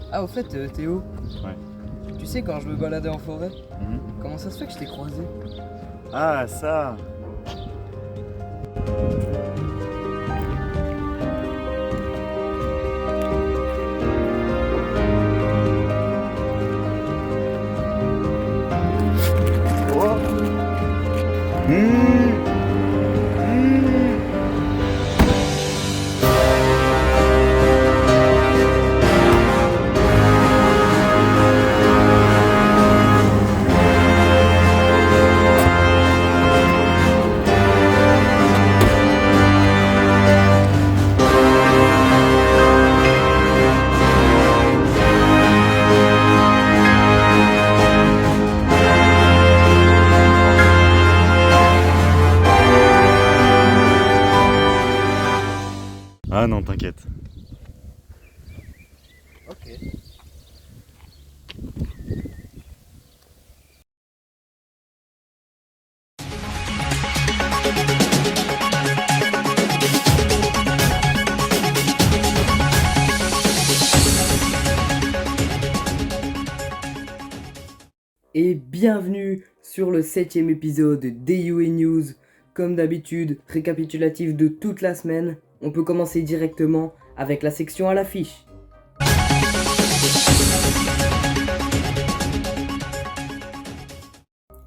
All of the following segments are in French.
Ah, au fait, Théo, Ouais. tu sais, quand je me baladais en forêt, Mhm. comment ça se fait que je t'ai croisé? Ah, ça. Oh. Mmh. Mmh. Ah non, t'inquiète. Ok. Et bienvenue sur le 7e épisode d'AUA News. Comme d'habitude, récapitulatif de toute la semaine. On peut commencer directement avec la section à l'affiche.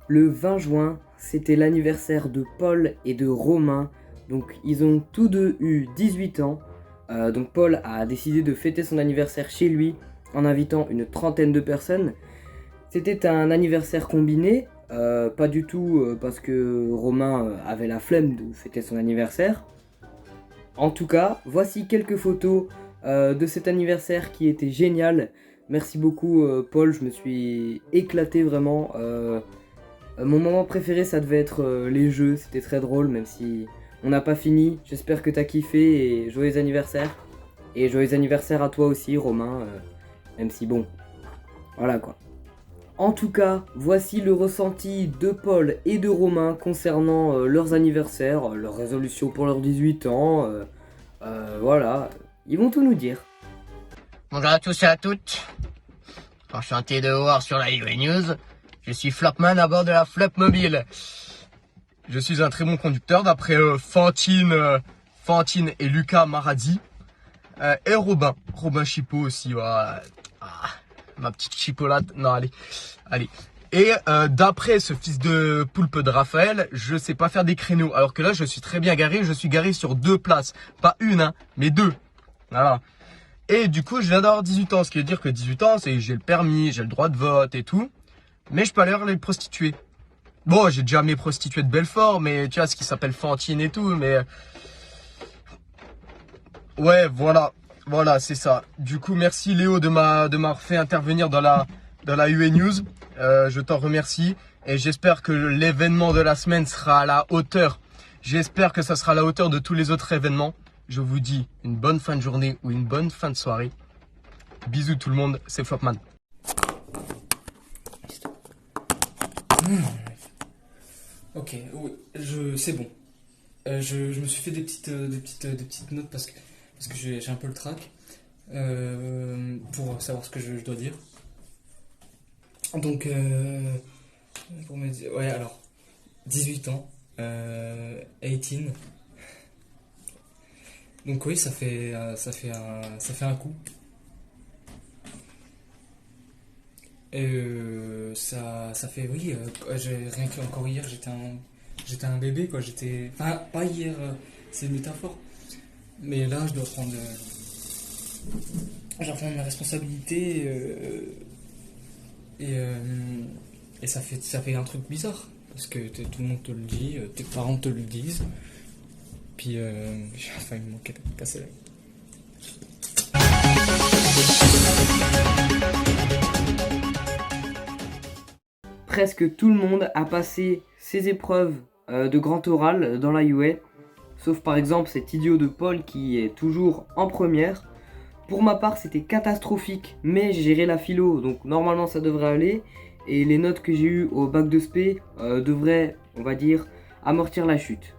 Le 20 juin, c'était l'anniversaire de Paul et de Romain. Donc ils ont tous deux eu 18 ans. Donc Paul a décidé de fêter son anniversaire chez lui en invitant une trentaine de personnes. C'était un anniversaire combiné, pas du tout parce que Romain avait la flemme de fêter son anniversaire. En tout cas, voici quelques photos de cet anniversaire qui était génial. Merci beaucoup Paul, je me suis éclaté vraiment. Mon moment préféré ça devait être les jeux, c'était très drôle même si on n'a pas fini. J'espère que t'as kiffé et joyeux anniversaire. Et joyeux anniversaire à toi aussi Romain, même si bon, voilà quoi. En tout cas, voici le ressenti de Paul et de Romain concernant leurs anniversaires, leurs résolutions pour leurs 18 ans, voilà, ils vont tout nous dire. Bonjour à tous et à toutes. Enchanté de vous voir sur la UA News. Je suis Flopman à bord de la Flop Mobile. Je suis un très bon conducteur d'après Fantine et Lucas Marazzi. Et Robin Chipot aussi. Voilà. Ah, ma petite chipolate. Non, allez. Et d'après ce fils de poulpe de Raphaël, je sais pas faire des créneaux. Alors que là, je suis très bien garé. Je suis garé sur 2 places. Pas une, hein, mais 2. Voilà. Et du coup, je viens d'avoir 18 ans, ce qui veut dire que 18 ans, c'est j'ai le permis, j'ai le droit de vote et tout. Mais je peux aller voir les prostituées. Bon, j'ai déjà mes prostituées de Belfort, mais tu vois, ce qui s'appelle Fantine et tout, mais... Ouais, voilà, c'est ça. Du coup, merci Léo de m'avoir fait intervenir dans la UA News. Je t'en remercie. Et j'espère que l'événement de la semaine sera à la hauteur. J'espère que ça sera à la hauteur de tous les autres événements. Je vous dis une bonne fin de journée ou une bonne fin de soirée. Bisous tout le monde, c'est Flopman. Ok, oui, c'est bon. Je me suis fait des petites notes parce que j'ai un peu le trac pour savoir ce que je dois dire. Donc, pour me dire, ouais, alors, 18 ans, 18. Donc oui, ça fait un coup. Ça fait, oui, rien que encore hier, j'étais un bébé, quoi. Enfin, pas hier, c'est une métaphore. Mais là, je dois prendre mes responsabilités et, euh, et ça fait un truc bizarre. Parce que tout le monde te le dit, tes parents te le disent. Puis, j'ai failli me casser la gueule. Presque tout le monde a passé ses épreuves de grand oral dans la UA, sauf par exemple cet idiot de Paul qui est toujours en première. Pour ma part, c'était catastrophique, mais j'ai géré la philo, donc normalement ça devrait aller. Et les notes que j'ai eues au bac de spé devraient, on va dire, amortir la chute.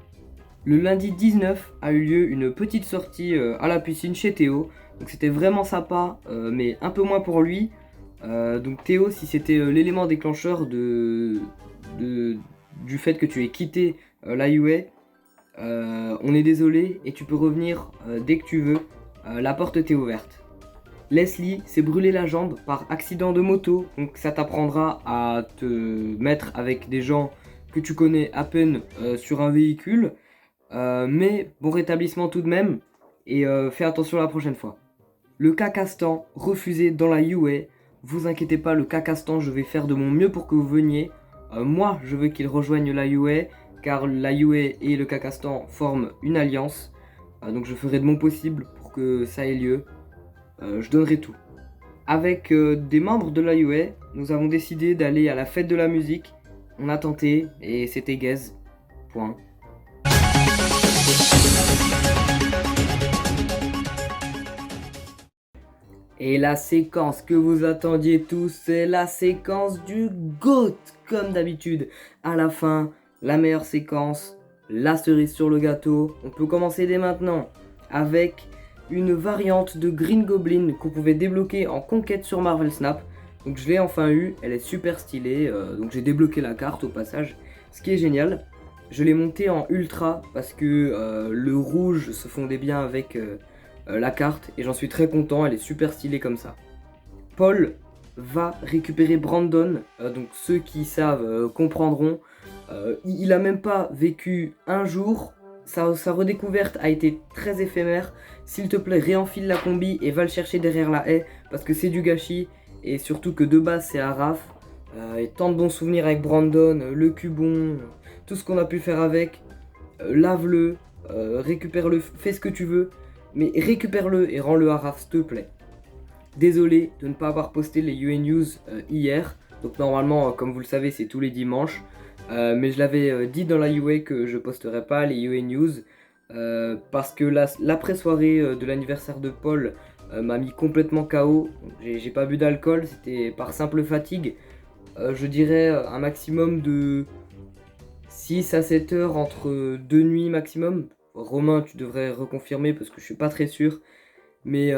Le lundi 19 a eu lieu une petite sortie à la piscine chez Théo. Donc c'était vraiment sympa, mais un peu moins pour lui. Donc Théo, si c'était l'élément déclencheur du fait que tu aies quitté l'IUA, on est désolé et tu peux revenir dès que tu veux. La porte t'est ouverte. Leslie s'est brûlé la jambe par accident de moto, donc ça t'apprendra à te mettre avec des gens que tu connais à peine sur un véhicule. Mais bon rétablissement tout de même, et fais attention la prochaine fois. Le Kakastan refusé dans la UA. Vous inquiétez pas, le Kakastan, je vais faire de mon mieux pour que vous veniez. Moi, je veux qu'il rejoigne la UA, car la UA et le Kakastan forment une alliance. Donc je ferai de mon possible pour que ça ait lieu. Je donnerai tout. Avec des membres de la UA, nous avons décidé d'aller à la fête de la musique. On a tenté et c'était gaze. Point. Et la séquence que vous attendiez tous, c'est la séquence du GOAT, comme d'habitude. À la fin, la meilleure séquence, la cerise sur le gâteau. On peut commencer dès maintenant avec une variante de Green Goblin qu'on pouvait débloquer en conquête sur Marvel Snap. Donc je l'ai enfin eu, elle est super stylée, donc j'ai débloqué la carte au passage, ce qui est génial. Je l'ai montée en ultra parce que le rouge se fondait bien avec la carte et j'en suis très content, elle est super stylée comme ça. Paul va récupérer Brandon, donc ceux qui savent comprendront. Il a même pas vécu un jour, sa redécouverte a été très éphémère. S'il te plaît, réenfile la combi et va le chercher derrière la haie parce que c'est du gâchis et surtout que de base c'est un raf. Et tant de bons souvenirs avec Brandon, le cubon, tout ce qu'on a pu faire avec. Lave-le, récupère-le, fais ce que tu veux. Mais récupère-le et rends-le à Raph, s'il te plaît. Désolé de ne pas avoir posté les UA News hier. Donc normalement, comme vous le savez, c'est tous les dimanches. Mais je l'avais dit dans la UA que je posterai pas les UA News. Parce que l'après-soirée de l'anniversaire de Paul m'a mis complètement KO. J'ai pas bu d'alcool, c'était par simple fatigue. Je dirais un maximum de 6 à 7 heures entre 2 nuits maximum. Romain, tu devrais reconfirmer parce que je suis pas très sûr. Mais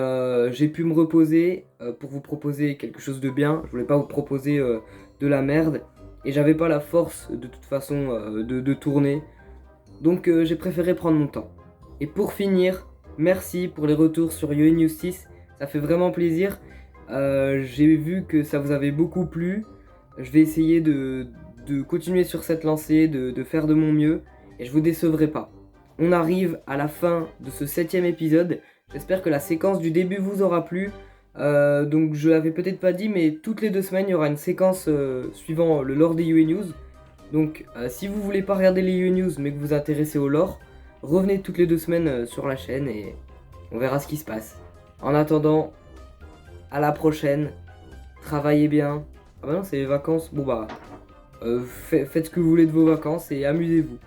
j'ai pu me reposer pour vous proposer quelque chose de bien. Je voulais pas vous proposer de la merde. Et j'avais pas la force de toute façon de tourner. Donc j'ai préféré prendre mon temps. Et pour finir, merci pour les retours sur UA News 6. Ça fait vraiment plaisir. J'ai vu que ça vous avait beaucoup plu. Je vais essayer de continuer sur cette lancée, de faire de mon mieux. Et je vous décevrai pas. On arrive à la fin de ce 7ème épisode. J'espère que la séquence du début vous aura plu. Donc je l'avais peut-être pas dit, mais toutes les 2 semaines il y aura une séquence suivant le lore des UA News. Donc si vous voulez pas regarder les UA News mais que vous vous intéressez au lore, revenez toutes les 2 semaines sur la chaîne et on verra ce qui se passe. En attendant, à la prochaine. Travaillez bien. Ah bah non, c'est les vacances. Bon bah, faites ce que vous voulez de vos vacances et amusez-vous.